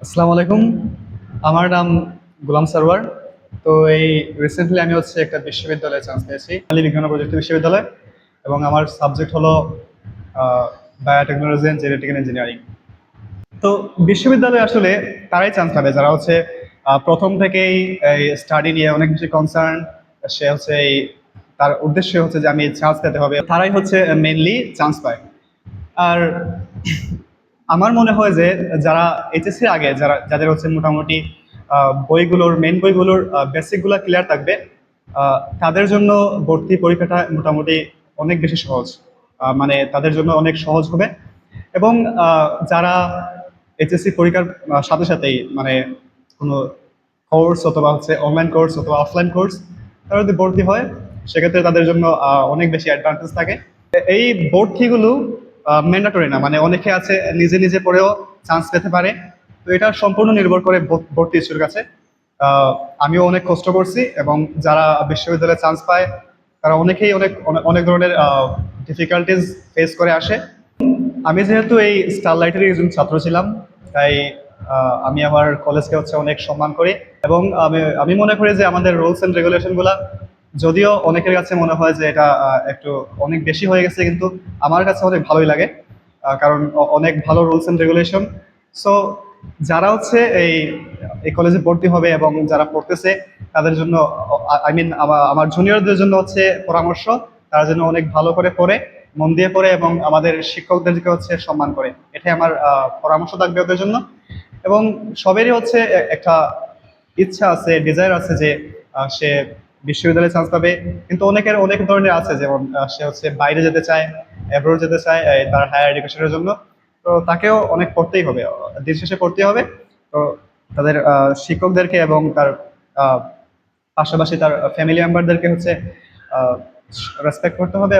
আসসালামু আলাইকুম। আমার নাম গোলাম সারওয়ার। তো এই রিসেন্টলি আমি একটা বিশ্ববিদ্যালয়ে চান্স পেয়েছি, আলী বিজ্ঞান ও প্রযুক্তি বিশ্ববিদ্যালয়, এবং আমার সাবজেক্ট হলো বায়োটেকনোলজি অ্যান্ড জেনেটিক্যাল ইঞ্জিনিয়ারিং। তো বিশ্ববিদ্যালয়ে আসলে তারাই চান্স পাবে যারা প্রথম থেকেই এই স্টাডি নিয়ে অনেক বেশি কনসার্ন। সে এই তার উদ্দেশ্য যে আমি চান্স পেতে হবে, তারাই মেইনলি চান্স পায়। আর আমার মনে হয় যে যারা এইচএসসি আগে যাদের মোটামুটি মেন বইগুলোর বেসিক গুলা ক্লিয়ার থাকবে, তাদের জন্য ভর্তি পরীক্ষাটা মোটামুটি অনেক বেশি সহজ। মানে তাদের জন্য অনেক সহজ হবে। এবং যারা এইচএসসি পরীক্ষার সাথে সাথেই মানে কোনো কোর্স অথবা অনলাইন কোর্স অথবা অফলাইন কোর্স, তারা যদি ভর্তি হয় সেক্ষেত্রে তাদের জন্য অনেক বেশি অ্যাডভান্টেজ থাকে। এই ভর্তিগুলো ম্যান্ডেটরি না, মানে অনেকে আছে নিজে নিজে পড়েও চান্স পেতে পারে। তো এটা সম্পূর্ণ নির্ভর করে ভর্তি ইস্যুর কাছে। আমিও অনেক কষ্ট করছি, এবং যারা বিশ্ববিদ্যালয়ে চান্স পায় তারা অনেকেই অনেক অনেক অনেক ধরনের ডিফিকাল্টিজ ফেস করে আসে। আমি যেহেতু এই স্টারলাইটের একজন ছাত্র ছিলাম, তাই আমি আমার কলেজকে অনেক সম্মান করি। এবং আমি আমি মনে করি যে আমাদের রুলস এন্ড রেগুলেশন গুলা, যদিও অনেকের কাছে মনে হয় যে এটা একটু অনেক বেশি হয়ে গেছে, কিন্তু আমার কাছে অনেক ভালোই লাগে। কারণ অনেক ভালো রুলস এন্ড রেগুলেশন। সো যারা এই এই কলেজে ভর্তি হবে এবং যারা পড়তেছে তাদের জন্য, আই মিন আমার জুনিয়রদের জন্য পরামর্শ, তারা যেন অনেক ভালো করে পড়ে, মন দিয়ে পড়ে, এবং আমাদের শিক্ষকদেরকে সম্মান করে। এটাই আমার পরামর্শ থাকবে ওদের জন্য। এবং সবেরই একটা ইচ্ছা আছে, ডিজায়ার আছে যে সে বিশ্ববিদ্যালয়ে চান্স পাবে। কিন্তু অনেকের অনেক ধরনের আছে, যেমন সে বাইরে যেতে চায়, অ্যাব্রোড যেতে চায় তার হায়ার এডুকেশনের জন্য। তো তাকেও অনেক পড়তেই হবে, দিন শেষে পড়তে হবে। তো তাদের শিক্ষকদেরকে এবং তার আহ, পাশাপাশি তার ফ্যামিলি মেম্বারদেরকে রেসপেক্ট করতে হবে।